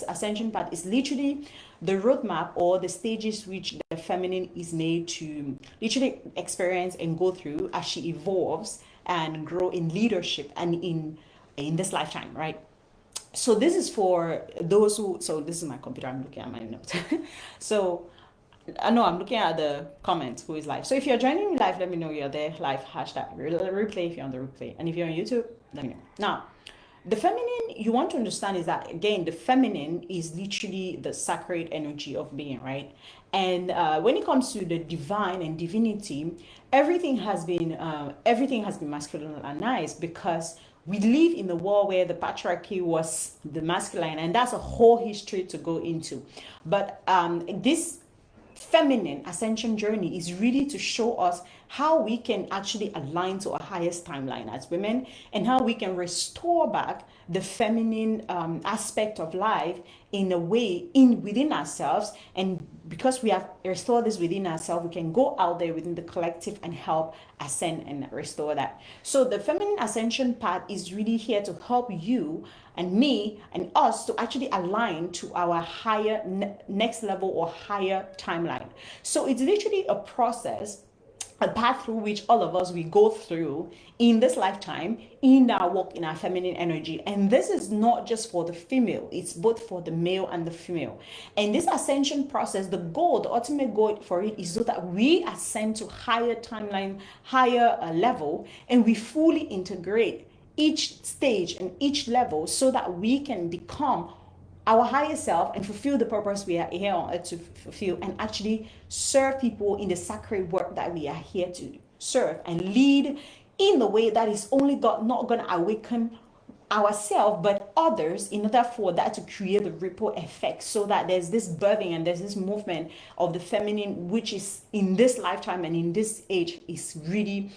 ascension path is literally the roadmap or the stages which the feminine is made to literally experience and go through as she evolves and grow in leadership and in this lifetime, right? So this is for those who, so this is my computer, I'm looking at my notes. So I know I'm looking at the comments who is live. So if you're joining me live, let me know you're there live, hashtag replay if you're on the replay. And if you're on YouTube, let me know. Now, the feminine, you want to understand is that, again, the feminine is literally the sacred energy of being, right? And when it comes to the divine and divinity, everything has been masculinized because we live in the world where the patriarchy was the masculine, and that's a whole history to go into. But this feminine ascension journey is really to show us how we can actually align to our highest timeline as women, and how we can restore back the feminine aspect of life in a way within ourselves. And because we have restored this within ourselves, we can go out there within the collective and help ascend and restore that. So the feminine ascension path is really here to help you and me and us to actually align to our higher next level or higher timeline. So it's literally a process, a path through which all of us we go through in this lifetime, in our walk in our feminine energy. And this is not just for the female, it's both for the male and the female. And this ascension process, the goal, the ultimate goal for it is so that we ascend to higher timeline, higher level, and we fully integrate each stage and each level so that we can become our higher self and fulfill the purpose we are here on earth to fulfill, and actually serve people in the sacred work that we are here to serve, and lead in the way that is only God, not going to awaken ourselves but others, in order for that to create the ripple effect, so that there's this birthing and there's this movement of the feminine, which is in this lifetime and in this age is really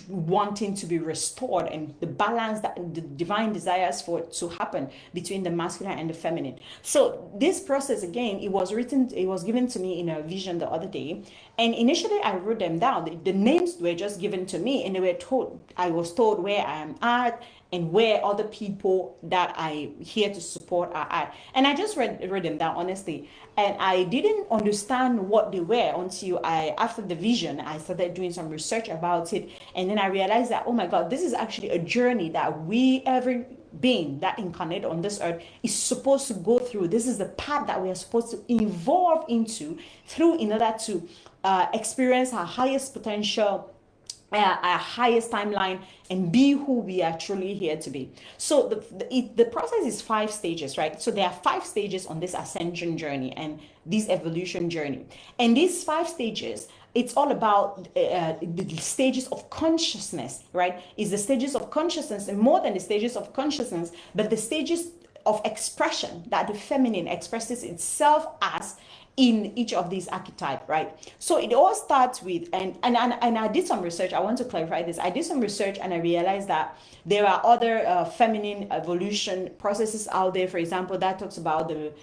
wanting to be restored, and the balance that the divine desires for it to happen between the masculine and the feminine. So this process, again, it was given to me in a vision the other day, and initially I wrote them down. The names were just given to me, and I was told where I am at and where other people that I here to support are at. And I just read them down, honestly. And I didn't understand what they were until after the vision, I started doing some research about it. And then I realized that, oh my God, this is actually a journey that every being that incarnate on this earth is supposed to go through. This is the path that we are supposed to evolve into in order to experience our highest potential, our highest timeline, and be who we are truly here to be. So the process is 5 stages, right? So there are 5 stages on this ascension journey and this evolution journey. And these 5 stages, it's all about the stages of consciousness, right? It's the stages of consciousness, and more than the stages of consciousness, but the stages of expression that the feminine expresses itself as in each of these archetypes, right? So it all starts with, and I did some research. I want to clarify this. I did some research and I realized that there are other feminine evolution processes out there, for example, that talks about the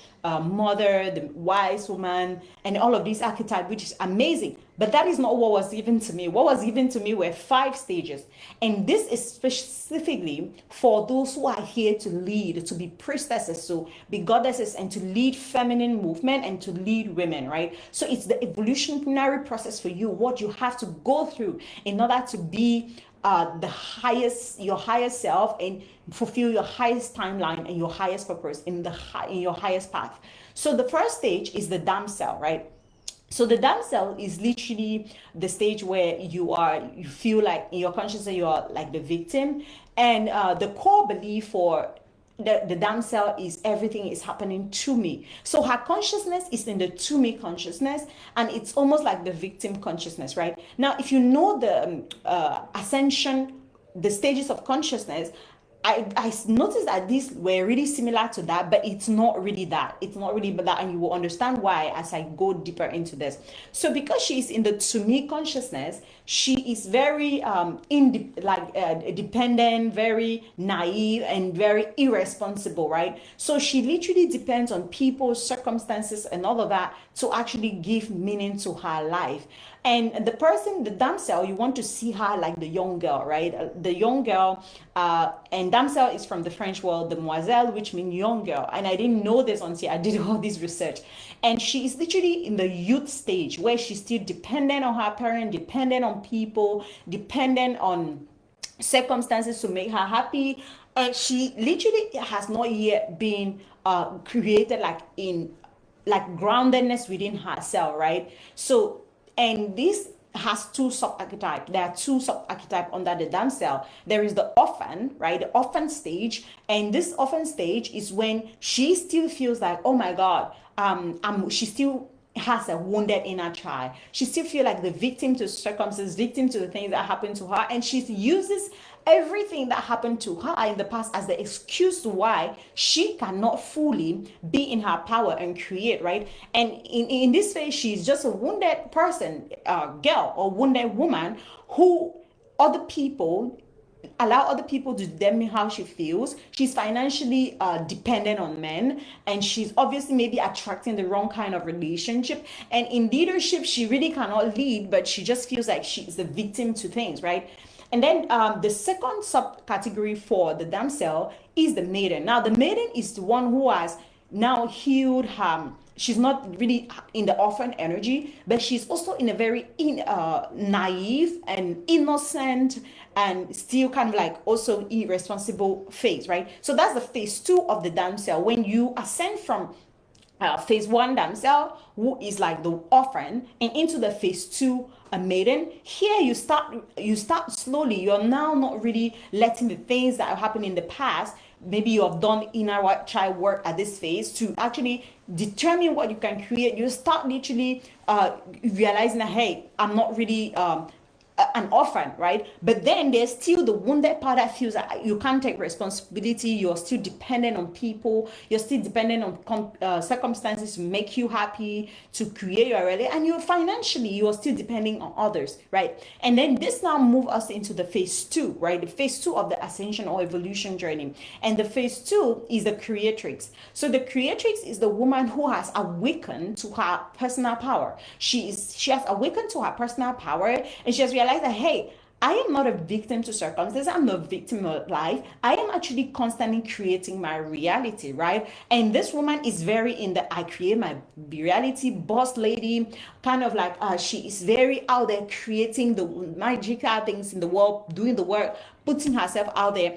mother, the wise woman, and all of these archetypes, which is amazing. But that is not what was given to me. What was given to me were 5 stages. And this is specifically for those who are here to lead, to be priestesses, to be goddesses, and to lead feminine movement and to lead women, right? So it's the evolutionary process for you, what you have to go through in order to be your highest self, and fulfill your highest timeline and your highest purpose in your highest path. So the first stage is the dam cell, right? So the dam cell is literally the stage where you feel like in your consciousness you are like the victim, and the core belief for the dam cell is everything is happening to me. So her consciousness is in the to me consciousness, and it's almost like the victim consciousness, right? Now, if you know the ascension, the stages of consciousness, I noticed that these were really similar to that, but it's not really that. It's not really that, and you will understand why as I go deeper into this. So because she is in the to me consciousness, she is very dependent, very naive, and very irresponsible, right? So she literally depends on people, circumstances, and all of that to actually give meaning to her life. And the person, the damsel, you want to see her like the young girl, right? The young girl, and damsel is from the French word demoiselle, which means young girl. And I didn't know this until I did all this research. And she is literally in the youth stage where she's still dependent on her parent, dependent on people, dependent on circumstances to make her happy. And she literally has not yet been created like in like groundedness within herself, right? So, and this has two sub-archetypes. There are two sub-archetypes under the damsel. There is the orphan, right? The orphan stage. And this orphan stage is when she still feels like, oh my God, she still has a wounded inner child. She still feels like the victim to circumstances, victim to the things that happened to her. And she uses everything that happened to her in the past as the excuse why she cannot fully be in her power and create, right? And in this phase, she's just a wounded person, girl or wounded woman who other people allow other people to determine how she feels. She's financially dependent on men, and she's obviously maybe attracting the wrong kind of relationship. And in leadership, she really cannot lead, but she just feels like she's the victim to things, right? And then the second subcategory for the damsel is the maiden. Now, the maiden is the one who has now healed her. She's not really in the orphan energy, but she's also in a very naive and innocent and still kind of like also irresponsible phase, right? So that's the phase 2 of the damsel. When you ascend from phase 1 damsel, who is like the orphan, and into the phase 2 a maiden. Here you start slowly. You're now not really letting the things that have happened in the past, maybe you have done inner child work at this phase to actually determine what you can create. You start literally realizing that, hey, I'm not really an orphan, right? But then there's still the wounded part that feels that you can't take responsibility. You're still dependent on people. You're still dependent on circumstances to make you happy, to create your reality. And you're still depending on others, right? And then this now moves us into the phase 2, right? The phase 2 of the ascension or evolution journey. And the phase 2 is the creatrix. So the creatrix is the woman who has awakened to her personal power. She has awakened to her personal power, and she has realized that, hey, I am not a victim to circumstances. I'm not a victim of life. I am actually constantly creating my reality, right? And this woman is very in the I create my reality boss lady, kind of like she is very out there creating the magical things in the world, doing the work, putting herself out there.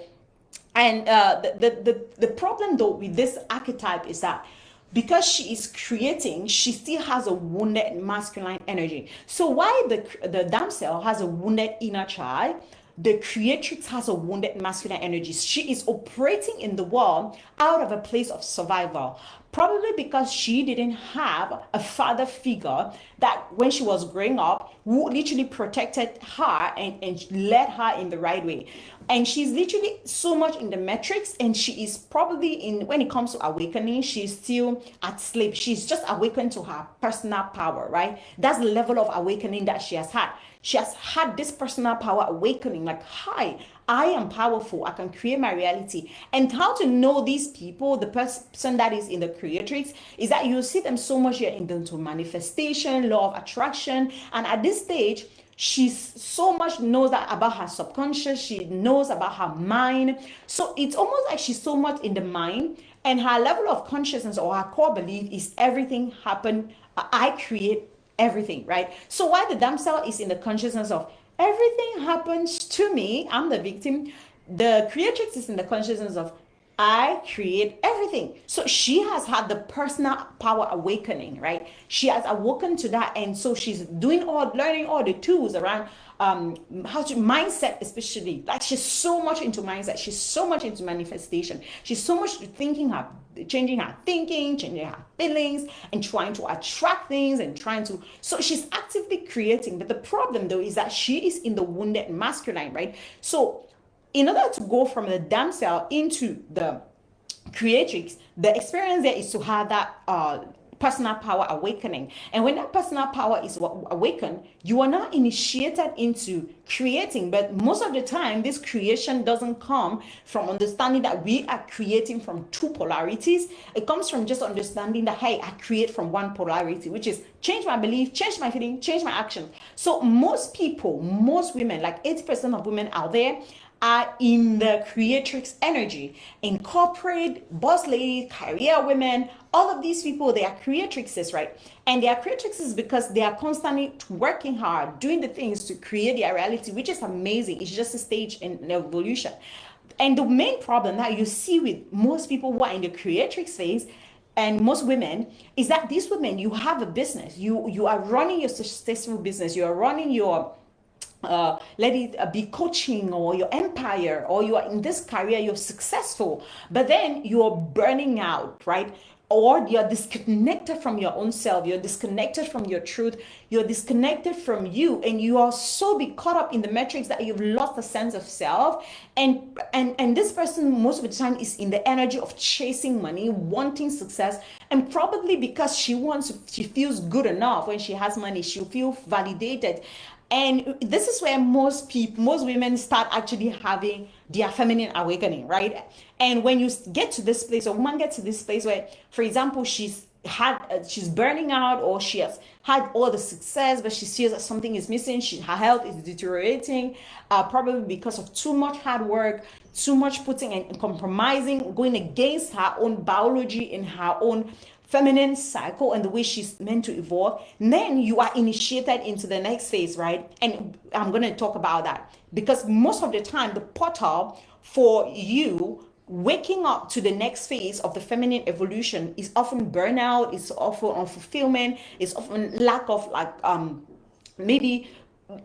And the problem though with this archetype is that because she is creating, she still has a wounded masculine energy. So while the damsel has a wounded inner child, the creatrix has a wounded masculine energy. She is operating in the world out of a place of survival, probably because she didn't have a father figure that when she was growing up who literally protected her and led her in the right way. And she's literally so much in the matrix, and she is probably when it comes to awakening, she's still at sleep. She's just awakened to her personal power, right? That's the level of awakening that she has had. She has had this personal power awakening, like, hi, I am powerful. I can create my reality. And how to know these people, the person that is in the creatrix, is that you see them so much here into manifestation, law of attraction. And at this stage, she's so much knows that about her subconscious. She knows about her mind. So it's almost like she's so much in the mind, and her level of consciousness or her core belief is everything happened. I create everything, right? So while the damsel is in the consciousness of everything happens to me, I'm the victim, the creatrix is in the consciousness of I create everything. So she has had the personal power awakening, right? She has awoken to that, and so she's learning all the tools around how to mindset, especially. Like, she's so much into mindset. She's so much into manifestation. She's so much changing her thinking, changing her feelings, and trying to attract things and so she's actively creating. But the problem though is that she is in the wounded masculine, right? So in order to go from the damsel into the creatrix, the experience there is to have that personal power awakening. And when that personal power is awakened, you are now initiated into creating. But most of the time, this creation doesn't come from understanding that we are creating from two polarities. It comes from just understanding that, hey, I create from one polarity, which is change my belief, change my feeling, change my action. So most people, most women, like 80% of women out there, are in the creatrix energy. In corporate, boss ladies, career women, all of these people, they are creatrixes, right? And they are creatrixes because they are constantly working hard, doing the things to create their reality, which is amazing. It's just a stage in evolution. And the main problem that you see with most people who are in the creatrix phase and most women is that these women, you have a business, you are running your successful business, you are running your let it be coaching or your empire, or you are in this career, you're successful, but then you're burning out, right? Or you're disconnected from your own self, you're disconnected from your truth, you're disconnected from you, and you are so be caught up in the metrics that you've lost a sense of self. And this person most of the time is in the energy of chasing money, wanting success, and probably because she feels good enough when she has money, she'll feel validated. And this is where most women start actually having their feminine awakening, right? And when you get to this place, a woman gets to this place where, for example, she's burning out, or she has had all the success, but she feels that something is missing. Her health is deteriorating, probably because of too much hard work, too much putting and compromising, going against her own biology and her own feminine cycle and the way she's meant to evolve. And then you are initiated into the next phase, right? And I'm going to talk about that, because most of the time the portal for you waking up to the next phase of the feminine evolution is often burnout, it's often unfulfillment, it's often lack of maybe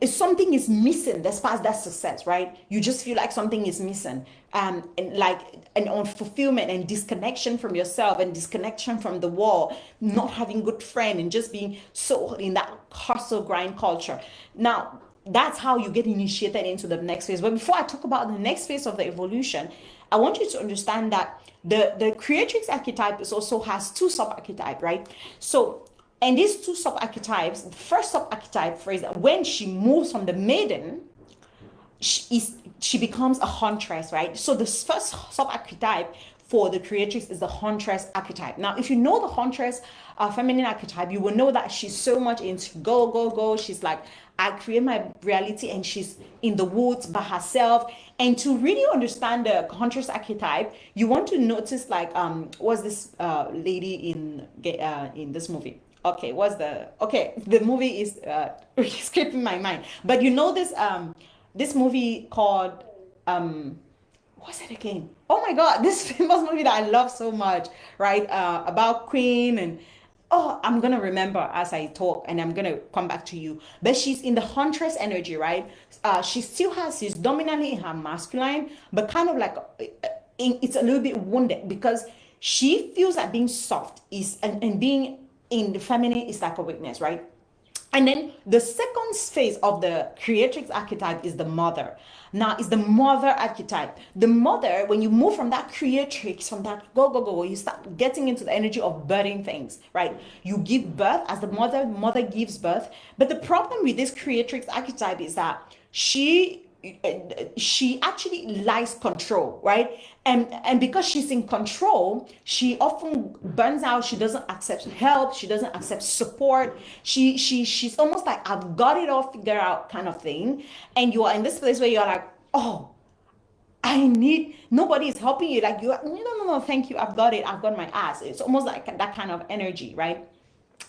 if something is missing as far as that success, right? You just feel like something is missing, and like an unfulfillment and disconnection from yourself and disconnection from the world, not having good friend and just being so in that hustle grind culture. Now, that's how you get initiated into the next phase. But before I talk about the next phase of the evolution, I want you to understand that the creatrix archetype also has two sub-archetypes, right? So, and these two sub-archetypes, the first sub-archetype phrase, when she moves from the maiden, she becomes a huntress, right? So the first sub-archetype for the creatrix is the huntress archetype. Now, if you know the huntress feminine archetype, you will know that she's so much into go, go, go. She's like, I create my reality, and she's in the woods by herself. And to really understand the huntress archetype, you want to notice, like, what's this lady in this movie? Okay, the movie is escaping my mind. But you know this movie called what's it again? Oh my God, this famous movie that I love so much, right? About Queen and I'm gonna remember as I talk, and I'm gonna come back to you. But she's in the huntress energy, right? She's dominantly in her masculine, but kind of like it's a little bit wounded, because she feels that being soft is and being in the feminine is like a weakness, right? And then the second phase of the creatrix archetype is the mother. Now, it's the mother archetype. The mother, when you move from that creatrix, from that go, you start getting into the energy of birthing things, right? You give birth as the mother gives birth. But the problem with this creatrix archetype is that she actually likes control, right? And because she's in control, she often burns out. She doesn't accept help, she doesn't accept support. She's almost like, I've got it all figured out kind of thing. And you are in this place where you're like, oh, nobody is helping you. Like, you're no, thank you, I've got it, I've got my ass. It's almost like that kind of energy, right?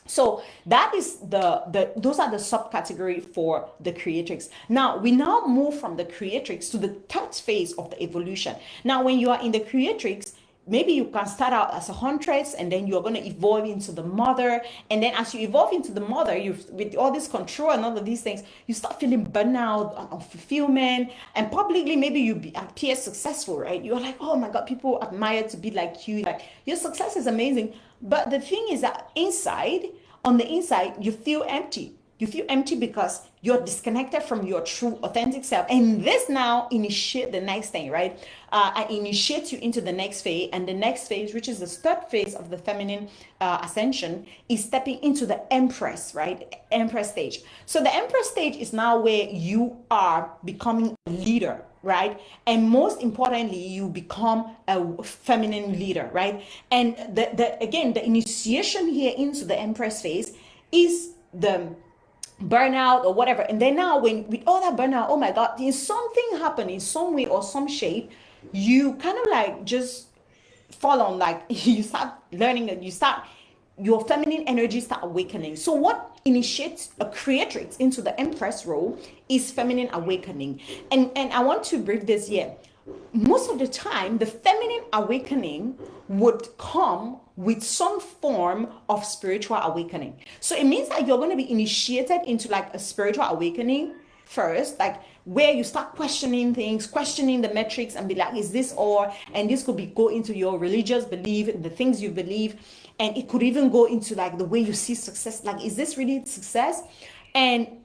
So that is those are the subcategory for the creatrix. Now we move from the creatrix to the third phase of the evolution. Now, when you are in the creatrix, maybe you can start out as a huntress, and then you're going to evolve into the mother. And then as you evolve into the mother, with all this control and all of these things, you start feeling burnout, unfulfillment, and publicly maybe you appear successful, right? You're like, oh my God, people admire to be like you. Like, your success is amazing. But the thing is that on the inside, you feel empty. You feel empty because you're disconnected from your true authentic self. And this now initiate the next thing, right? I initiate you into the next phase. And the next phase, which is the third phase of the feminine ascension, is stepping into the Empress, right? Empress stage. So the Empress stage is now where you are becoming a leader, right? And most importantly, you become a feminine leader, right? And again, the initiation here into the Empress phase is the burnout or whatever. And then now, when with all that burnout, oh my God, in something happened in some way or some shape, you kind of like just fall on, like you start learning and you start, your feminine energy start awakening. So what initiates a creatrix into the Empress role is feminine awakening. And I want to break this here. Most of the time, the feminine awakening would come with some form of spiritual awakening. So it means that you're going to be initiated into like a spiritual awakening first, like where you start questioning things, questioning the metrics, and be like, is this all? And this could be go into your religious belief and the things you believe. And it could even go into like the way you see success. Like, is this really success? And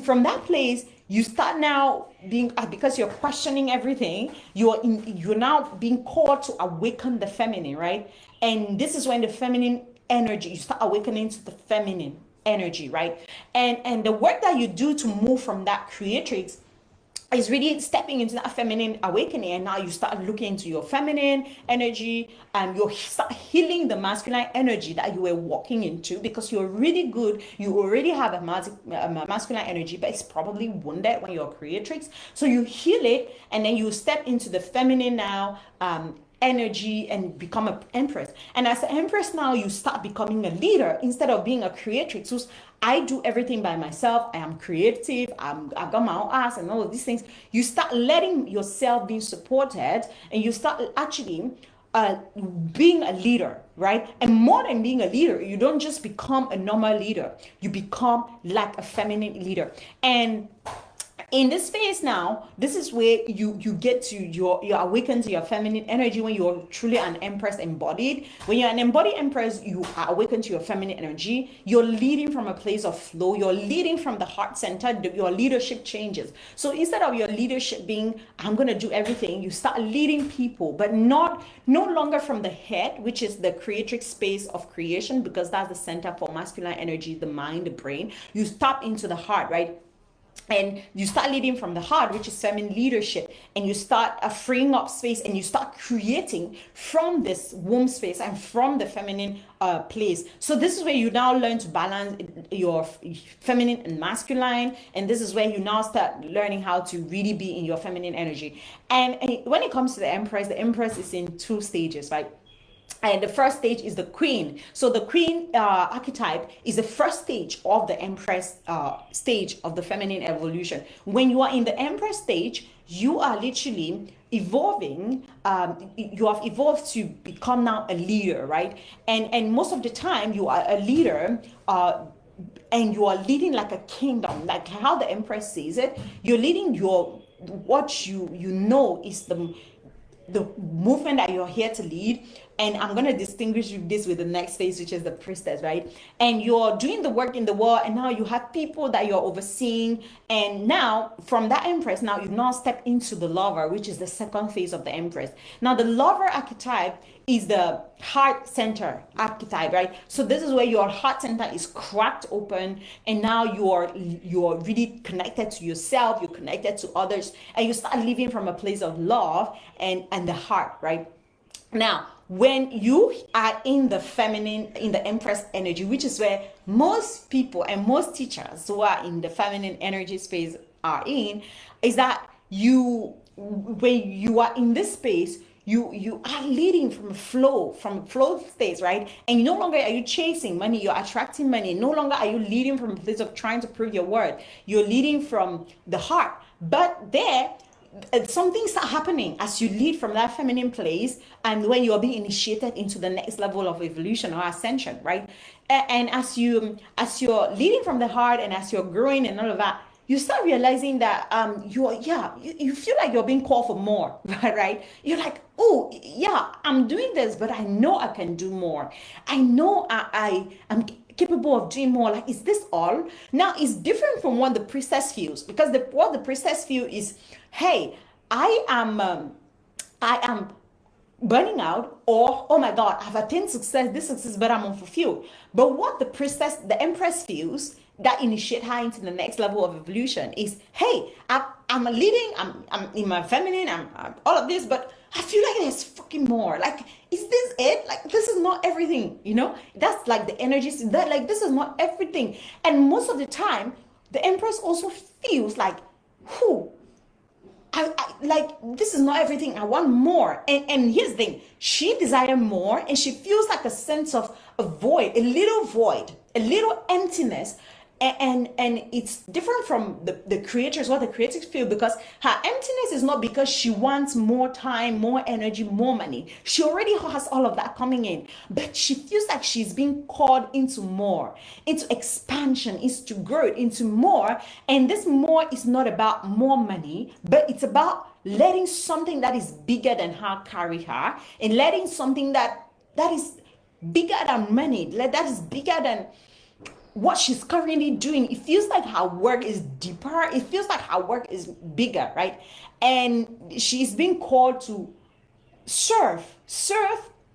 from that place, you start now being, because you're questioning everything, you're now being called to awaken the feminine, right? And this is when the feminine energy, you start awakening to the feminine energy, right? And the work that you do to move from that creatrix is really stepping into that feminine awakening. And now you start looking into your feminine energy, and you start healing the masculine energy that you were walking into, because you're really good. You already have a masculine energy, but it's probably wounded when you're a creatrix. So you heal it, and then you step into the feminine now, energy, and become an empress. And as an empress now, you start becoming a leader instead of being a creatrix who's, I do everything by myself, I am creative, I've got my own ass and all of these things. You start letting yourself be supported, and you start actually being a leader, right? And more than being a leader, you don't just become a normal leader, you become like a feminine leader. And in this phase now, this is where you get to you awaken to your feminine energy when you're truly an empress embodied. When you're an embodied empress, you are awakened to your feminine energy. You're leading from a place of flow. You're leading from the heart center. Your leadership changes. So instead of your leadership being, I'm going to do everything, you start leading people, but no longer from the head, which is the creatrix space of creation, because that's the center for masculine energy, the mind, the brain. You tap into the heart, right? And you start leading from the heart, which is feminine leadership, and you start freeing up space, and you start creating from this womb space and from the feminine place. So this is where you now learn to balance your feminine and masculine, and this is where you now start learning how to really be in your feminine energy. And when it comes to the empress is in two stages, right? And the first stage is the queen. So the queen archetype is the first stage of the empress stage of the feminine evolution. When you are in the empress stage, you are literally evolving. You have evolved to become now a leader, right? And most of the time you are a leader, and you are leading like a kingdom, like how the empress says it. You're leading what you know is the movement that you're here to lead. And I'm going to distinguish this with the next phase, which is the priestess, right? And you're doing the work in the world, and now you have people that you're overseeing. And now from that empress, now you now step into the lover, which is the second phase of the empress. Now the lover archetype is the heart center archetype, right? So this is where your heart center is cracked open, and now you're really connected to yourself, you're connected to others, and you start living from a place of love and the heart, right? Now, when you are in the feminine, in the empress energy, which is where most people and most teachers who are in the feminine energy space are in, is that when you are in this space, you are leading from a flow state, right? And no longer are you chasing money, you're attracting money. No longer are you leading from a place of trying to prove your worth. You're leading from the heart. But there, something start happening as you lead from that feminine place, and when you're being initiated into the next level of evolution or ascension, right? And as you're leading from the heart, and as you're growing and all of that, you start realizing that you feel like you're being called for more, right? You're like, oh yeah, I'm doing this, but I know I can do more. I know I am capable of doing more. Like, is this all? Now it's different from what the priestess feels, because what the priestess feel is, hey, I am burning out, or oh my god, I've attained success, but I'm unfulfilled. But what the empress feels that initiate her into the next level of evolution is, hey, I'm leading, I'm in my feminine, I'm all of this, but I feel like there's fucking more. Like, is this it? Like, this is not everything, that's like the energy that, like, this is not everything. And most of the time the empress also feels like, who, I like, this is not everything. I want more. And here's the thing: she desires more, and she feels like a sense of a void, a little emptiness. And it's different from the creators, what the creators feel, because her emptiness is not because she wants more time, more energy, more money. She already has all of that coming in, but she feels like she's being called into more, into expansion, into growth, into more. And this more is not about more money, but it's about letting something that is bigger than her carry her, and letting something that is bigger than money, that is bigger than what she's currently doing. It feels like her work is deeper. It feels like her work is bigger, right? And she's being called to serve,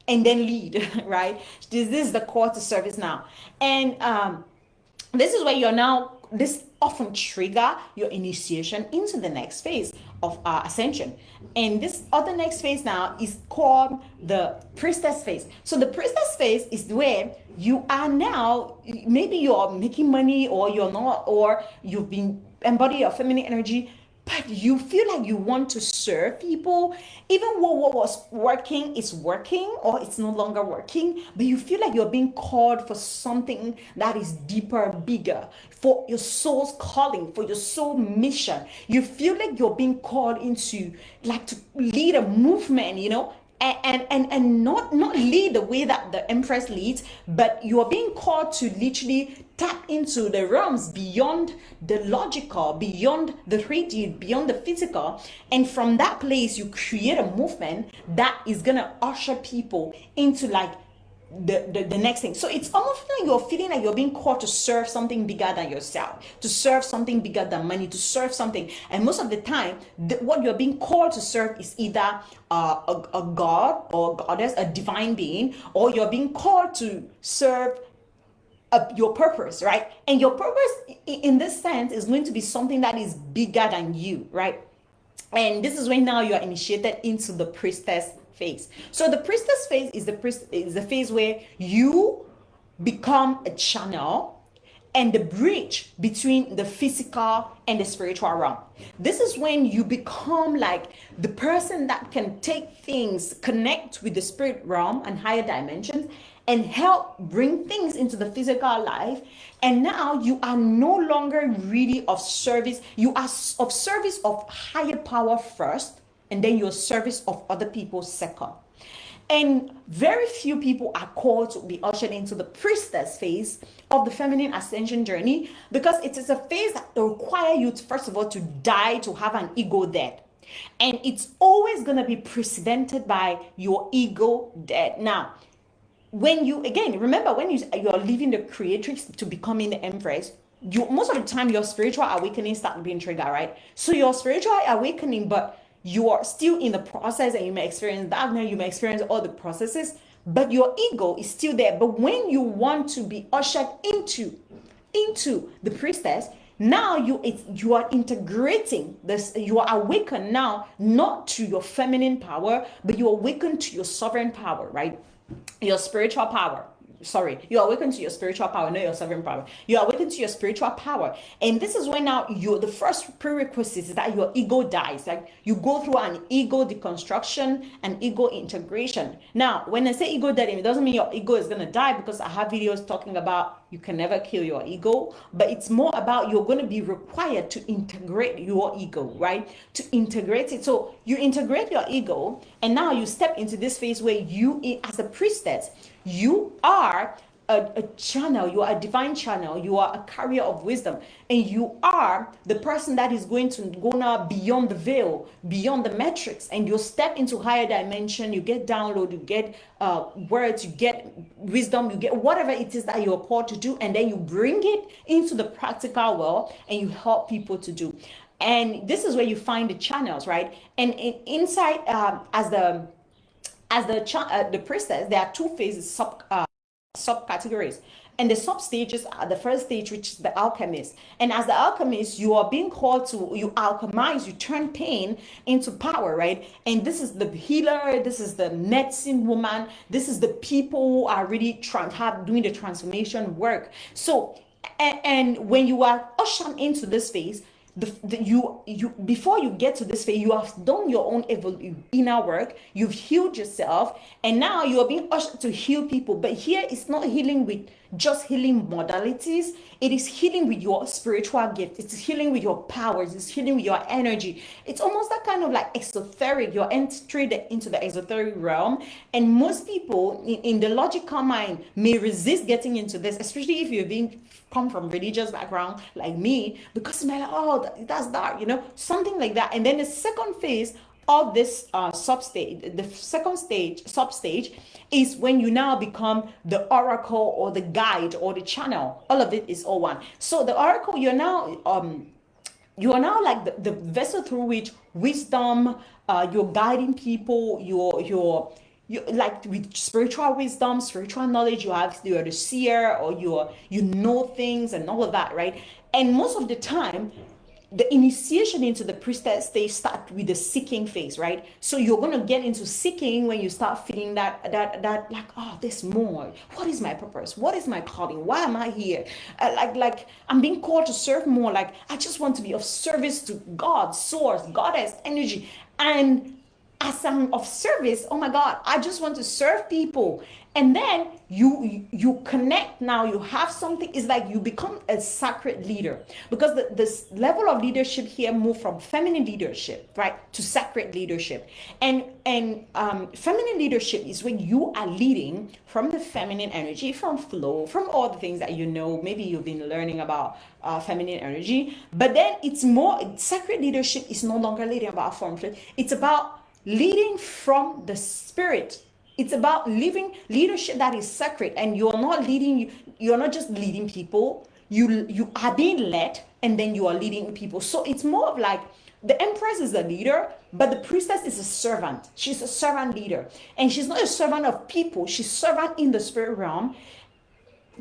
and then lead, right? This is the call to service now. And this is where this often trigger your initiation into the next phase of ascension. And this other next phase now is called the priestess phase. So the priestess phase is where you are now, maybe you're making money, or you're not, or you've been embody your feminine energy, but you feel like you want to serve people, even though what was working is working, or it's no longer working, but you feel like you're being called for something that is deeper, bigger, for your soul's calling, for your soul mission. You feel like you're being called into, like, to lead a movement, and not lead the way that the empress leads, but you are being called to literally tap into the realms beyond the logical, beyond the 3D, beyond the physical. And from that place you create a movement that is gonna usher people into, like, the next thing. So it's almost like you're feeling like you're being called to serve something bigger than yourself, to serve something bigger than money, to serve something. And most of the time, what you're being called to serve is either a god or goddess, a divine being, or you're being called to serve your purpose, right? And your purpose in this sense is going to be something that is bigger than you, right? And this is when now you are initiated into the priestess phase. So the priestess phase is the phase where you become a channel and the bridge between the physical and the spiritual realm. This is when you become like the person that can take things, connect with the spirit realm and higher dimensions, and help bring things into the physical life. And now you are no longer really of service. You are of service of higher power first, and then your service of other people second. And very few people are called to be ushered into the priestess phase of the feminine ascension journey, because it is a phase that requires you to, first of all, to die, to have an ego death. And it's always going to be precedented by your ego death. Now, when you, again, remember, when you're leaving the creatrix to becoming the empress, most of the time your spiritual awakening start being triggered, right? So your spiritual awakening, but you are still in the process, and you may experience darkness, you may experience all the processes, but your ego is still there. But when you want to be ushered into the priestess, now you are integrating this. You are awakened now, not to your feminine power, but you awaken to your sovereign power, right? Your spiritual power. Sorry, you awaken to your spiritual power, not your sovereign power. You awaken to your spiritual power. And this is when now the first prerequisite is that your ego dies. Like, you go through an ego deconstruction and ego integration. Now, when I say ego dead, it doesn't mean your ego is going to die, because I have videos talking about you can never kill your ego, but it's more about you're going to be required to integrate your ego, right? To integrate it. So you integrate your ego, and now you step into this phase where you, as a priestess, you are a channel, you are a divine channel, you are a carrier of wisdom, and you are the person that is going to go now beyond the veil, beyond the metrics, and you step into higher dimension. You get download, you get words, you get wisdom, you get whatever it is that you're called to do, and then you bring it into the practical world and you help people to do. And this is where you find the channels, right? And inside, the priestess, there are two phases, subcategories. And the sub stages are the first stage, which is the alchemist. And as the alchemist, you are being called to, you alchemize, you turn pain into power, right? And this is the healer, this is the medicine woman, this is the people who are really doing the transformation work. So, and when you are ushered into this phase, you before you get to this phase, you have done your own inner work, you've healed yourself, and now you are being ushered to heal people. But here it's not healing with just healing modalities, it is healing with your spiritual gift, it's healing with your powers, it's healing with your energy. It's almost that kind of like esoteric. You're entering into the esoteric realm, and most people in the logical mind may resist getting into this, especially if you've been come from religious background like me, because you're like, oh, that's dark, something like that. And then the second phase of this substage, the second stage, substage, is when you now become the oracle or the guide or the channel. All of it is all one. So the oracle, you're now like the vessel through which wisdom, you're guiding people, you're like with spiritual wisdom, spiritual knowledge, you're the seer, or you know things and all of that, right? And most of the time, the initiation into the priestess, they start with the seeking phase, right? So you're going to get into seeking when you start feeling that like, oh, there's more. What is my purpose? What is my calling? Why am I here? Like I'm being called to serve more. Like I just want to be of service to God, source, goddess, energy. And as I'm of service, oh my God, I just want to serve people. And then you connect. Now you have something. It's like you become a sacred leader, because this level of leadership here moved from feminine leadership, right, to sacred leadership. And feminine leadership is when you are leading from the feminine energy, from flow, from all the things that maybe you've been learning about feminine energy. But then it's more, sacred leadership is no longer leading about form. It's about leading from the spirit. It's about living leadership that is sacred, and you're not just leading people, you are being led, and then you are leading people. So it's more of like the empress is a leader, but the priestess is a servant. She's a servant leader, and she's not a servant of people, she's a servant in the spirit realm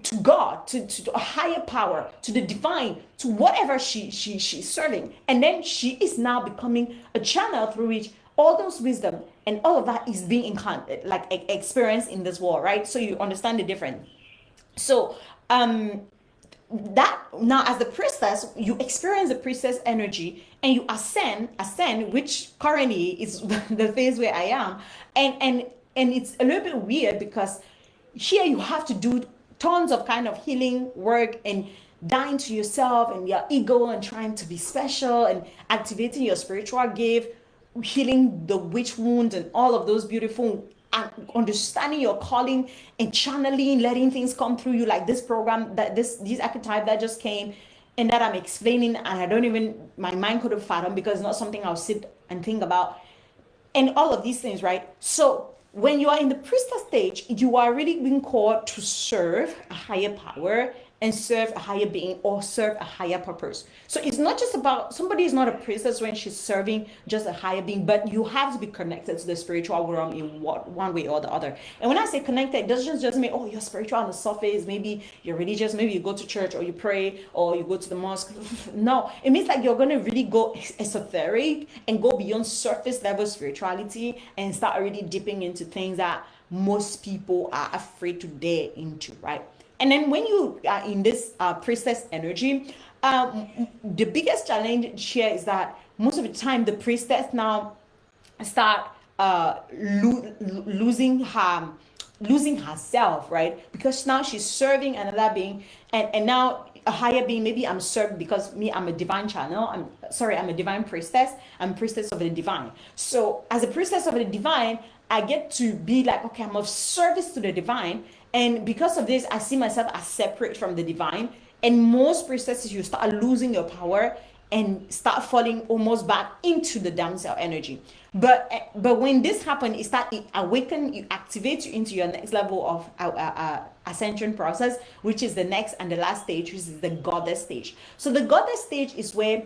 to God, to a higher power, to the divine, to whatever she's serving. And then she is now becoming a channel through which all those wisdom and all of that is being experienced in this world, right? So you understand the difference. So that now, as the priestess, you experience the priestess energy, and you ascend, which currently is the phase where I am, and it's a little bit weird, because here you have to do tons of kind of healing work and dying to yourself and your ego and trying to be special and activating your spiritual gift, healing the witch wound and all of those beautiful, and understanding your calling and channeling, letting things come through you, like this program, that this archetype that just came and that I'm explaining, and I don't even, my mind couldn't fathom, because it's not something I'll sit and think about, and all of these things, right? So when you are in the priestess stage, you are really being called to serve a higher power and serve a higher being, or serve a higher purpose. So it's not just about, somebody is not a priestess when she's serving just a higher being, but you have to be connected to the spiritual realm in one way or the other. And when I say connected, it doesn't just mean, oh, you're spiritual on the surface, maybe you're religious, maybe you go to church or you pray or you go to the mosque. No, it means like you're going to really go esoteric and go beyond surface level spirituality and start really dipping into things that most people are afraid to dare into, right? And then when you are in this priestess energy, the biggest challenge here is that most of the time the priestess now start losing herself, right? Because now she's serving another being, and now a higher being. Maybe I'm served because I'm a divine channel. I'm a divine priestess. I'm priestess of the divine. So as a priestess of the divine, I get to be like, okay, I'm of service to the divine, And because of this, I see myself as separate from the divine. And most processes, you start losing your power and start falling almost back into the damsel energy. But when this happens, it awaken you, activate you into your next level of ascension process, which is the next and the last stage, which is the goddess stage. So the goddess stage is where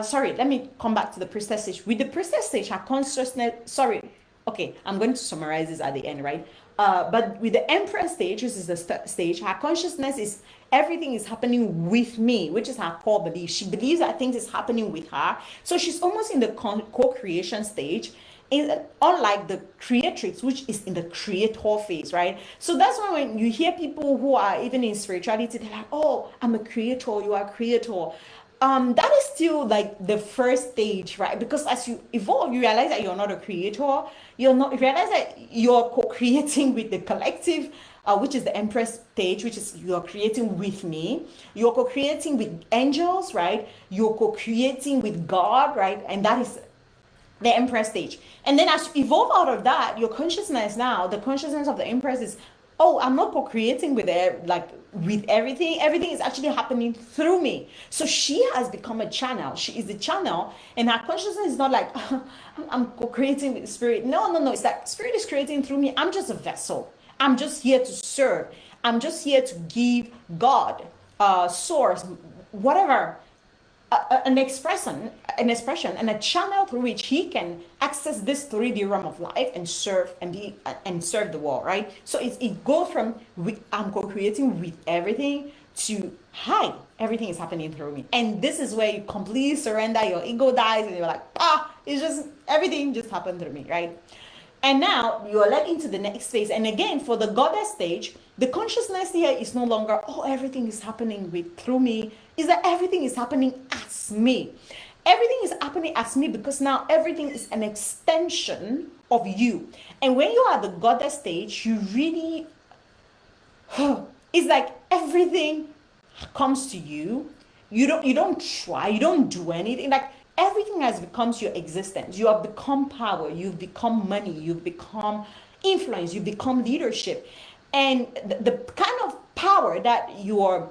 sorry, let me come back to the priestess stage. With the priestess stage, her consciousness, sorry, okay, I'm going to summarize this at the end, right? But with the empress stage, which is the stage, her consciousness is everything is happening with me, which is her core belief. She believes that things is happening with her. So she's almost in the co-creation stage, unlike the creatrix, which is in the creator phase, right? So that's why when you hear people who are even in spirituality, they're like, oh, I'm a creator, you are a creator. That is still like the first stage, right? Because as you evolve, you realize that you're not a creator. You realize that you're co-creating with the collective, which is the empress stage, which is you're creating with me. You're co-creating with angels, right? You're co-creating with God, right? And that is the empress stage. And then as you evolve out of that, your consciousness now, the consciousness of the empress is, oh, I'm not co-creating with with everything. Everything is actually happening through me. So she has become a channel. She is the channel, and her consciousness is not like I'm co-creating with spirit. No. It's like spirit is creating through me. I'm just a vessel. I'm just here to serve. I'm just here to give God, source, whatever, an expression, and a channel through which he can access this 3D realm of life and serve and serve the world, right? So it goes from I'm co-creating with everything to hi, everything is happening through me, and this is where you completely surrender. Your ego dies, and you're like, it's just everything just happened through me, right? And now you are led into the next phase. And again, for the goddess stage, the consciousness here is no longer, oh, everything is happening through me. Is that everything is happening as me. Everything is happening as me because now everything is an extension of you. And when you are the goddess stage, you really, it's like everything comes to you. You don't try, you don't do anything. Like everything has become your existence. You have become power, you've become money, you've become influence, you've become leadership. And the kind of power that you are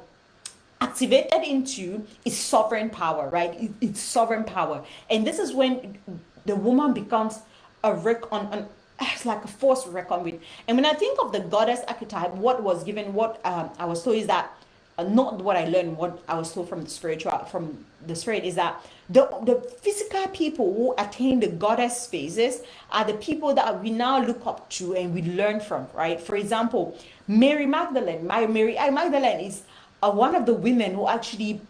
activated into is sovereign power, right? It's sovereign power. And this is when the woman becomes it's like a force to reckon with. And when I think of the goddess archetype, what was given, what I was told is that, not what I learned, what I was told from the spirit is that the physical people who attain the goddess phases are the people that we now look up to and we learn from, right? For example, Mary Magdalene is one of the women who actually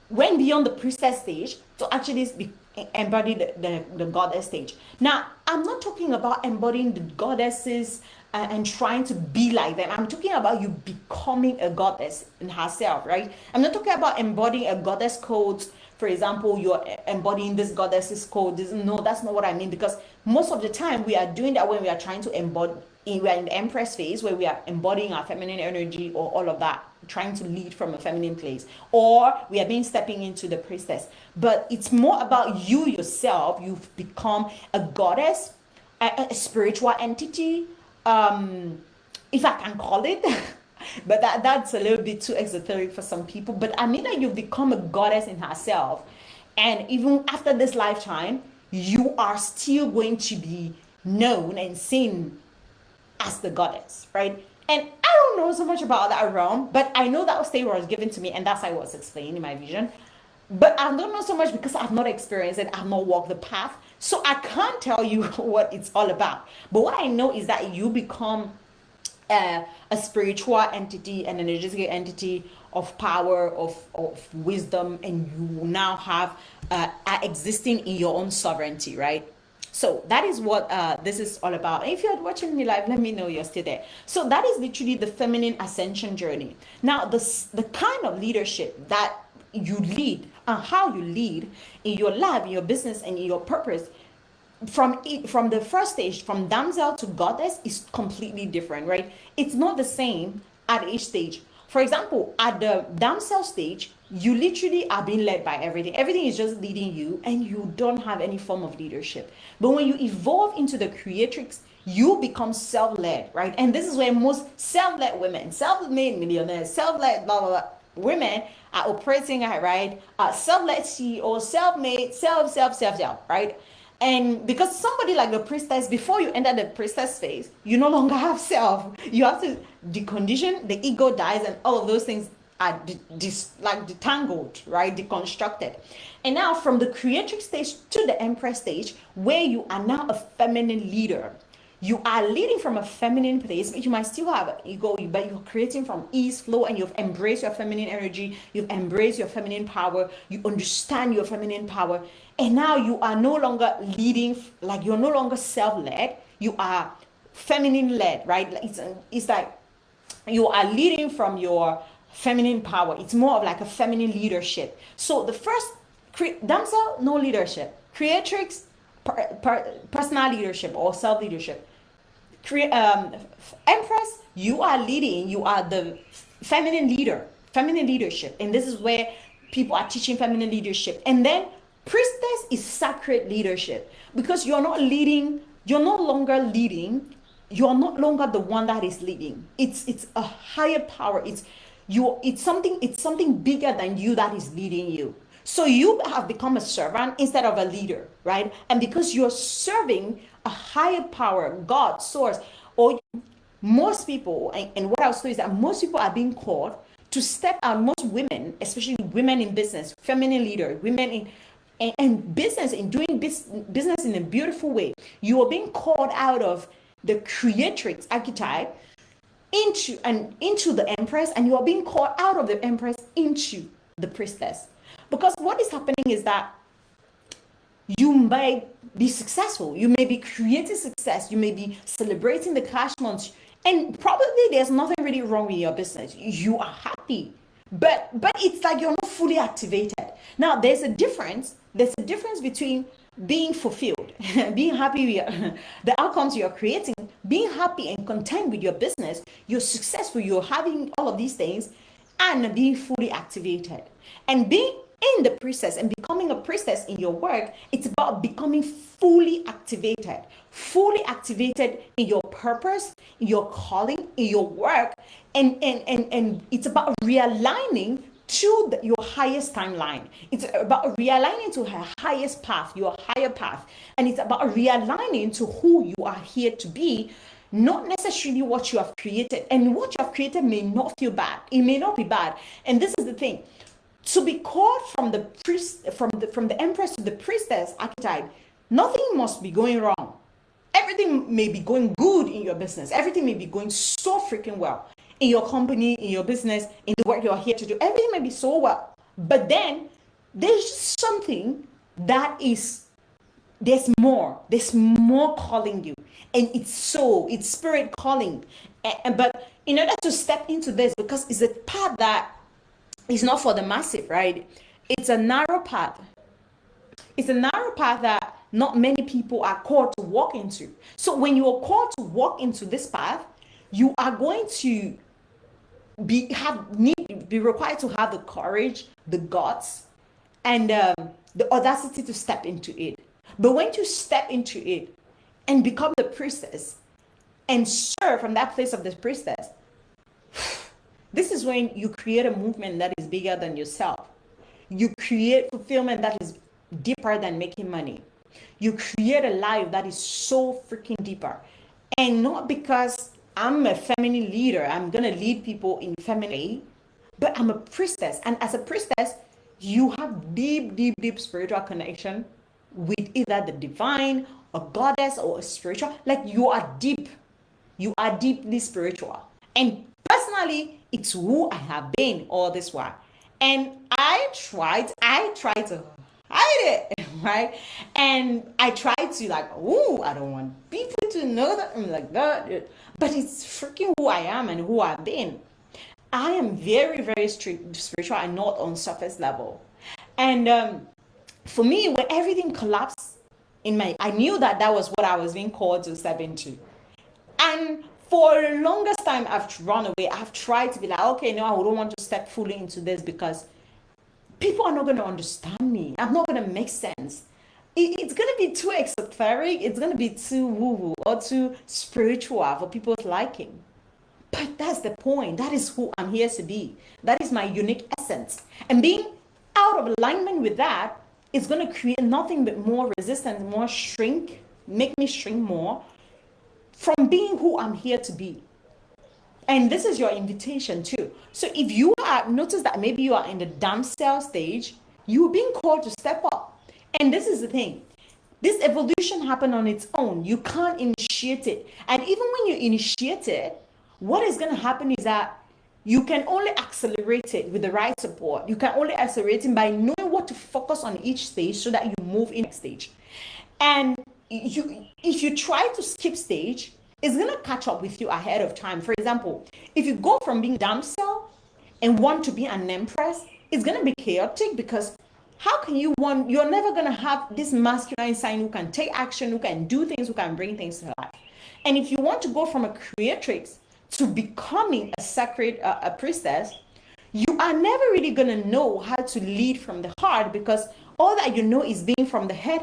went beyond the priestess stage to actually embody the goddess stage. Now, I'm not talking about embodying the goddesses and trying to be like them. I'm talking about you becoming a goddess in herself, right? I'm not talking about embodying a goddess code. For example, you're embodying this goddess's code. No, that's not what I mean, because most of the time we are doing that when we are trying to embody, we are in the empress phase where we are embodying our feminine energy or all of that, trying to lead from a feminine place, or we are stepping into the priestess. But it's more about you yourself. You've become a goddess, a spiritual entity, if I can call it. But that's a little bit too exoteric for some people. But I mean that you've become a goddess in herself, and even after this lifetime, you are still going to be known and seen as the goddess, right? And I don't know so much about that realm, but I know that state was given to me, and that's how I was explained in my vision. But I don't know so much because I've not experienced it, I've not walked the path, so I can't tell you what it's all about. But what I know is that you become a spiritual entity, an energetic entity of power, of wisdom, and you now have existing in your own sovereignty, right? So that is what this is all about. If you're watching me live, let me know you're still there. So that is literally the feminine ascension journey. Now, the kind of leadership that you lead and how you lead in your life, in your business, and in your purpose, from the first stage, from damsel to goddess, is completely different, right? It's not the same at each stage. For example, at the damsel stage, you literally are being led by everything. Everything is just leading you, and you don't have any form of leadership. But when you evolve into the creatrix, you become self-led, right? And this is where most self-led women, self-made millionaires, self-led blah blah blah women are operating at, right? Self-led CEO, self-made, self, right? And because somebody like the priestess, before you enter the priestess phase, you no longer have self. You have to decondition, the ego dies, and all of those things are like detangled, right? Deconstructed. And now from the creatrix stage to the empress stage, where you are now a feminine leader, you are leading from a feminine place, but you might still have an ego, but you're creating from ease, flow, and you've embraced your feminine energy, you've embraced your feminine power, you understand your feminine power, and now you are no longer leading, like you're no longer self-led, you are feminine-led, right? It's like you are leading from your feminine power. It's more of like a feminine leadership. So the first, damsel, no leadership. Creatrix, personal leadership or self-leadership. Empress, you are leading, you are the feminine leader, feminine leadership, and this is where people are teaching feminine leadership. And then priestess is sacred leadership, because you're not leading, you're no longer leading, you're not longer the one that is leading. It's a higher power. It's something bigger than you that is leading you. So you have become a servant instead of a leader, right? And because you're serving a higher power, God, source, or most people, and what I'll say is that most people are being called to step out. Most women, especially women in business, feminine leader, women in and business, in doing business in a beautiful way, you are being called out of the creatrix archetype into the empress, and you are being called out of the empress into the priestess. Because what is happening is that you may be successful, you may be creating success, you may be celebrating the cash months, and probably there's nothing really wrong with your business. You are happy, but it's like you're not fully activated. Now there's a difference between being fulfilled, being happy with the outcomes you're creating, being happy and content with your business, you're successful, you're having all of these things, and being fully activated. And being in the priestess and becoming a priestess in your work, it's about becoming fully activated in your purpose, in your calling, in your work, and it's about realigning to your highest timeline. It's about realigning to her highest path, your higher path, and it's about realigning to who you are here to be, not necessarily what you have created. And what you have created may not feel bad, it may not be bad. And this is the thing, to be called from the empress to the priestess archetype, nothing must be going wrong. Everything may be going good in your business, everything may be going so freaking well in your company, in your business, in the work you're here to do, everything may be so well. But then there's just something that is, there's more calling you, and it's spirit calling. But in order to step into this, because it's a path that is not for the massive, right? It's a narrow path. It's a narrow path that not many people are called to walk into. So when you are called to walk into this path, you are going to be required to have the courage, the guts, and the audacity to step into it. But when you step into it and become the priestess and serve from that place of the priestess, this is when you create a movement that is bigger than yourself. You create fulfillment that is deeper than making money. You create a life that is so freaking deeper. And not because I'm a feminine leader, I'm going to lead people in feminine, but I'm a priestess. And as a priestess, you have deep spiritual connection with either the divine, a goddess, or a spiritual. Like you are deeply spiritual. And personally, it's who I have been all this while. And I tried to hide it, right? And I tried to I don't want people to know that I'm like that. But it's freaking who I am and who I've been. I am very, very spiritual and not on surface level. And for me, when everything collapsed I knew that was what I was being called to step into. And for the longest time, I've run away. I've tried to be like, okay, no, I don't want to step fully into this because people are not going to understand me. I'm not going to make sense. it's going to be too exoteric, it's going to be too woo-woo or too spiritual for people's liking. But that's the point. That is who I'm here to be. That is my unique essence. And being out of alignment with that is going to create nothing but more resistance, more shrink, make me shrink more from being who I'm here to be. And this is your invitation too. So if you are, notice that maybe you are in the damsel stage, you're being called to step up. And this is the thing. This evolution happened on its own. You can't initiate it. And even when you initiate it, what is going to happen is that you can only accelerate it with the right support. You can only accelerate it by knowing what to focus on each stage so that you move in next stage. And if you try to skip stage, it's going to catch up with you ahead of time. For example, if you go from being damsel and want to be an empress, it's going to be chaotic because how can you want, you're never going to have this masculine sign who can take action, who can do things, who can bring things to life. And if you want to go from a creatrix to becoming a sacred a priestess, you are never really going to know how to lead from the heart because all that you know is being from the head,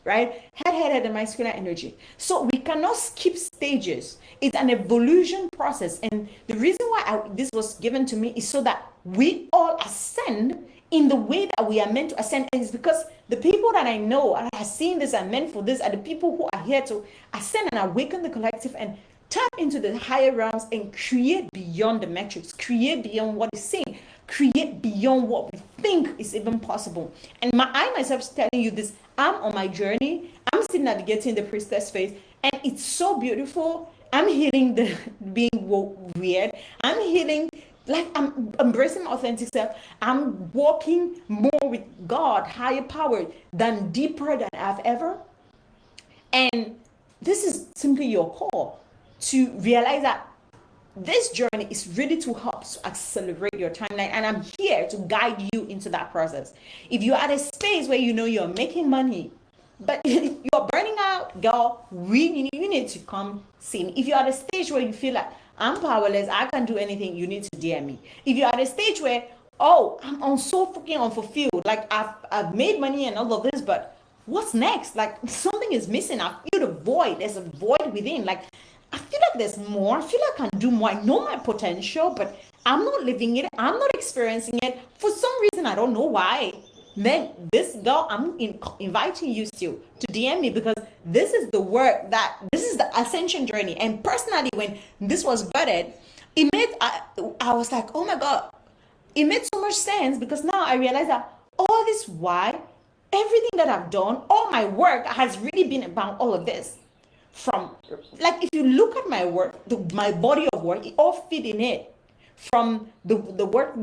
right? Head, the masculine energy. So we cannot skip stages. It's an evolution process. And the reason why this was given to me is so that we all ascend in the way that we are meant to ascend. And it's because the people that I know and have seen this and meant for this are the people who are here to ascend and awaken the collective and tap into the higher realms and create beyond the metrics, create beyond what is seen, create beyond what we think is even possible. And I myself is telling you this, I'm on my journey. I'm still navigating the priestess phase, and it's so beautiful. I'm healing the being weird. I'm healing, like I'm embracing my authentic self. I'm walking more with God, higher power, than deeper than I've ever. And this is simply your call to realize that this journey is really to help to accelerate your timeline, and I'm here to guide you into that process. If you're at a space where you know you're making money, but you're burning out, girl, you need to come see me. If you're at a stage where you feel like I'm powerless, I can't do anything, you need to DM me. If you're at a stage where, oh, I'm so fucking unfulfilled, like I've made money and all of this, but what's next? Like something is missing. I feel the void. There's a void within. Like I feel like there's more. I feel like I can do more. I know my potential, but I'm not living it. I'm not experiencing it. For some reason, I don't know why. Then this girl, I'm inviting you still to DM me because this is the work this is the ascension journey. And personally, when this was budded, I was like, oh my God, it made so much sense because now I realize that all this why, everything that I've done, all my work has really been about all of this. From, like, if you look at my work, my body of work, it all fit in it. From the work,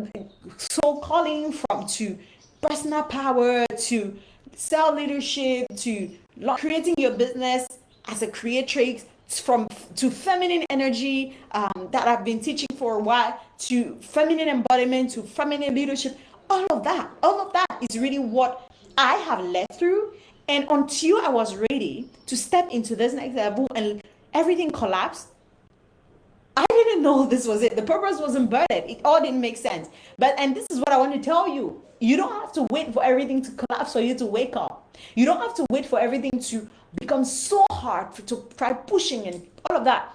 soul calling, to personal power, to self leadership, to creating your business as a creatrix, to feminine energy that I've been teaching for a while, to feminine embodiment, to feminine leadership. All of that is really what I have led through. And until I was ready to step into this next level and everything collapsed, I didn't know this was it. The purpose wasn't budded. It all didn't make sense. And this is what I want to tell you. You don't have to wait for everything to collapse for you to wake up. You don't have to wait for everything to become so hard to try pushing and all of that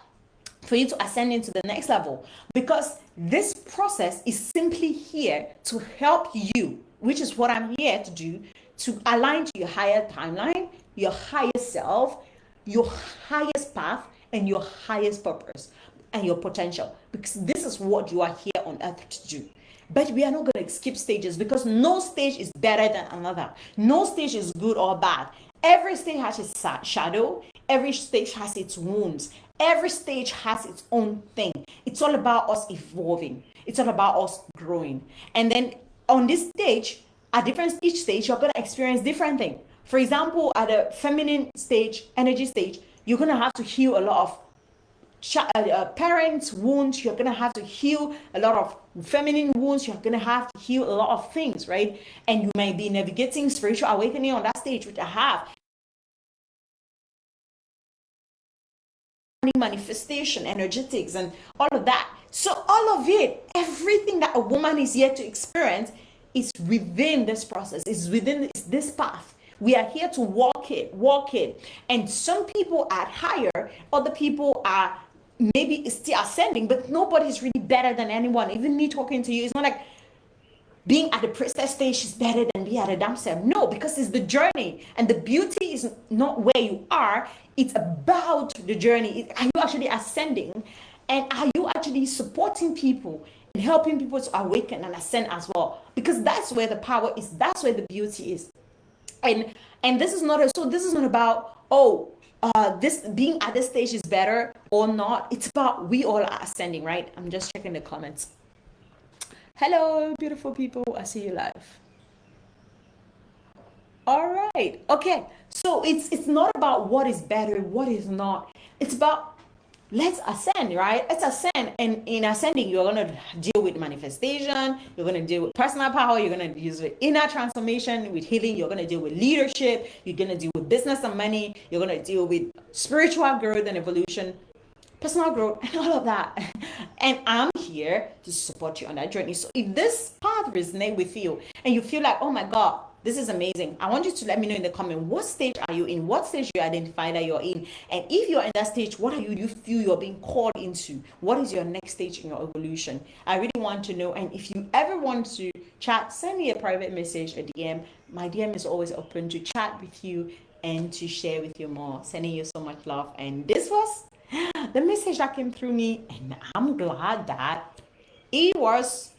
for you to ascend into the next level. Because this process is simply here to help you, which is what I'm here to do, to align to your higher timeline, your highest self, your highest path, and your highest purpose and your potential. Because this is what you are here on earth to do. But we are not going to skip stages because no stage is better than another. No stage is good or bad. Every stage has its shadow. Every stage has its wounds. Every stage has its own thing. It's all about us evolving. It's all about us growing. And then on this stage, at each stage, you're going to experience different things. For example, at a feminine stage, energy stage, you're going to have to heal a lot of parents' wounds. You're going to have to heal a lot of feminine wounds. You're going to have to heal a lot of things, right? And you might be navigating spiritual awakening on that stage, which I have. Manifestation, energetics, and all of that. So all of it, everything that a woman is yet to experience, is within this process, is within this path. We are here to walk it. And some people are higher, other people are maybe still ascending, but nobody's really better than anyone. Even me talking to you, it's not like being at the princess stage is better than being at the damsel. No, because it's the journey, and the beauty is not where you are. It's about the journey. Are you actually ascending, and are you actually supporting people and helping people to awaken and ascend as well? Because that's where the power is. That's where the beauty is. And this is not about, this being at this stage is better or not. It's about we all are ascending, right? I'm just checking the comments. Hello, beautiful people. I see you live. All right. Okay. So it's not about what is better, what is not. It's about let's ascend, right? Let's ascend. And in ascending, you're going to deal with manifestation. You're going to deal with personal power. You're going to use with inner transformation, with healing. You're going to deal with leadership. You're going to deal with business and money. You're going to deal with spiritual growth and evolution, personal growth, and all of that. And I'm here to support you on that journey. So if this path resonates with you and you feel like, oh my God, this is amazing, I want you to let me know in the comment, what stage are you in? What stage you identify that you're in? And if you're in that stage, what are you feel you're being called into? What is your next stage in your evolution? I really want to know. And if you ever want to chat, send me a private message, a DM. My DM is always open to chat with you and to share with you more. Sending you so much love. And this was the message that came through me, and I'm glad that it was